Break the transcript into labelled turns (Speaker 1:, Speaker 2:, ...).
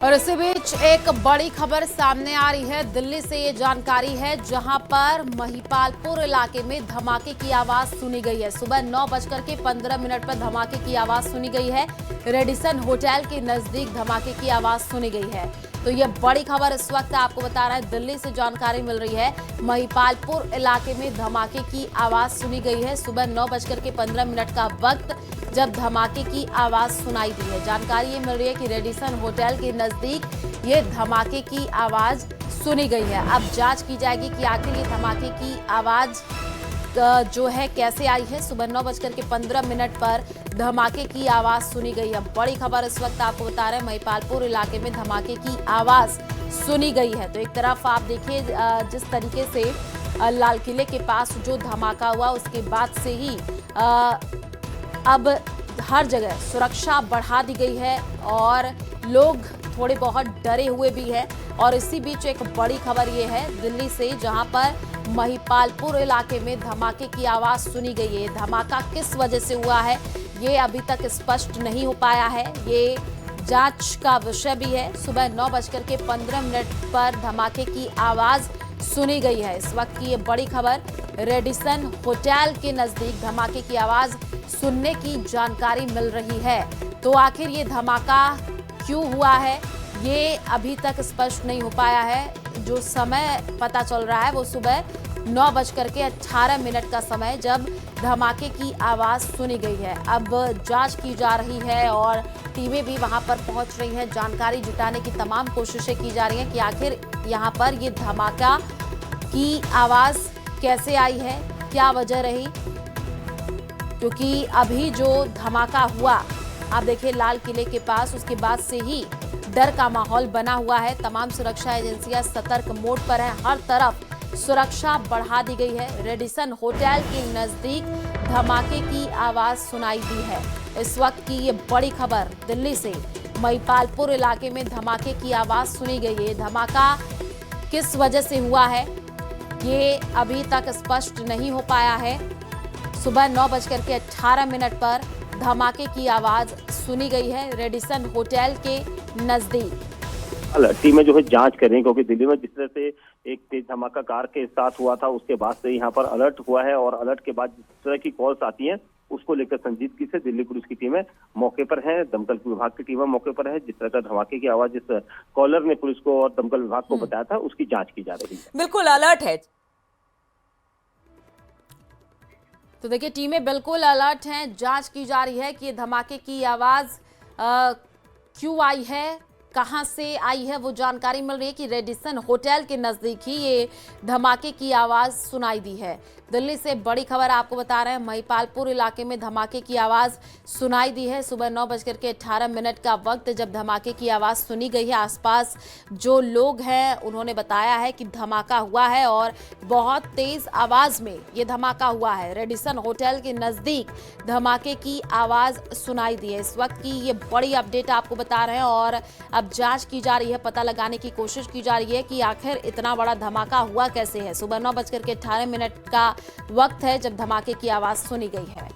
Speaker 1: और इसी बीच एक बड़ी खबर सामने आ रही है। दिल्ली से ये जानकारी है, जहां पर महिपालपुर इलाके में धमाके की आवाज सुनी गई है। सुबह 9:15 पर धमाके की आवाज सुनी गई है। रेडिसन होटल के नजदीक धमाके की आवाज सुनी गई है। तो ये बड़ी खबर इस वक्त आपको बता रहा है, दिल्ली से जानकारी मिल रही है। महिपालपुर इलाके में धमाके की आवाज सुनी गई है। सुबह 9:15 का वक्त जब धमाके की आवाज सुनाई दी है। जानकारी ये मिल रही है कि रेडिसन होटल के नजदीक ये धमाके की आवाज सुनी गई है। अब जांच की जाएगी कि आखिर ये धमाके की आवाज जो है कैसे आई है। सुबह 9:15 पर धमाके की आवाज सुनी गई है। बड़ी खबर इस वक्त आपको बता रहे हैं, महिपालपुर इलाके में धमाके की आवाज सुनी गई है। तो एक तरफ आप देखिए, जिस तरीके से लाल किले के पास जो धमाका हुआ, उसके बाद से ही अब हर जगह सुरक्षा बढ़ा दी गई है और लोग थोड़े बहुत डरे हुए भी हैं। और इसी बीच एक बड़ी खबर ये है दिल्ली से, जहां पर महिपालपुर इलाके में धमाके की आवाज सुनी गई है। धमाका किस वजह से हुआ है, ये अभी तक स्पष्ट नहीं हो पाया है। ये जांच का विषय भी है। सुबह 9:15 पर धमाके की आवाज सुनी गई है। इस वक्त की ये बड़ी खबर, रेडिसन होटल के नजदीक धमाके की आवाज सुनने की जानकारी मिल रही है। तो आखिर ये धमाका क्यों हुआ है, ये अभी तक स्पष्ट नहीं हो पाया है। जो समय पता चल रहा है वो सुबह 9:18 का समय, जब धमाके की आवाज सुनी गई है। अब जांच की जा रही है और टीमें भी वहां पर पहुंच रही हैं। जानकारी जुटाने की तमाम कोशिशें की जा रही हैं कि आखिर यहां पर ये धमाका की आवाज कैसे आई है, क्या वजह रही। क्योंकि अभी जो धमाका हुआ, आप देखिए लाल किले के पास, उसके बाद से ही डर का माहौल बना हुआ है। तमाम सुरक्षा एजेंसियां सतर्क मोड पर हैं। हर तरफ सुरक्षा बढ़ा दी गई है। रेडिसन होटल के नजदीक धमाके की आवाज सुनाई दी है। इस वक्त की ये बड़ी खबर दिल्ली से, महिपालपुर इलाके में धमाके की आवाज सुनी गई है। धमाका किस वजह से हुआ है, ये अभी तक स्पष्ट नहीं हो पाया है। सुबह 9:18 पर धमाके की आवाज सुनी गई है रेडिसन होटल के नजदीक।
Speaker 2: टीमें जो है जांच कर रही हैं, क्योंकि दिल्ली में जिस तरह से एक तेज धमाका कार के साथ हुआ था, उसके बाद से यहाँ पर अलर्ट हुआ है। और अलर्ट के बाद जिस तरह की कॉल्स आती हैं, उसको लेकर संजीदगी से दिल्ली पुलिस की टीमें मौके पर है, दमकल विभाग की टीमें मौके पर है। जिस तरह का धमाके की आवाज जिस कॉलर ने पुलिस को और दमकल विभाग को बताया था, उसकी जाँच की जा रही है।
Speaker 1: बिल्कुल अलर्ट है। तो देखिए, टीमें बिल्कुल अलर्ट हैं। जांच की जा रही है कि ये धमाके की आवाज क्यों आई है, कहां से आई है। वो जानकारी मिल रही है कि रेडिसन होटल के नजदीक ही ये धमाके की आवाज सुनाई दी है। दिल्ली से बड़ी खबर आपको बता रहे हैं, महिपालपुर इलाके में धमाके की आवाज सुनाई दी है। सुबह 9:18 का वक्त जब धमाके की आवाज सुनी गई है। आसपास जो लोग हैं उन्होंने बताया है कि धमाका हुआ है और बहुत तेज आवाज में ये धमाका हुआ है। रेडिसन होटल के नजदीक धमाके की आवाज सुनाई दी है। इस वक्त की ये बड़ी अपडेट आपको बता रहे हैं और अब जांच की जा रही है, पता लगाने की कोशिश की जा रही है कि आखिर इतना बड़ा धमाका हुआ कैसे है। सुबह 9:18 का वक्त है जब धमाके की आवाज सुनी गई है।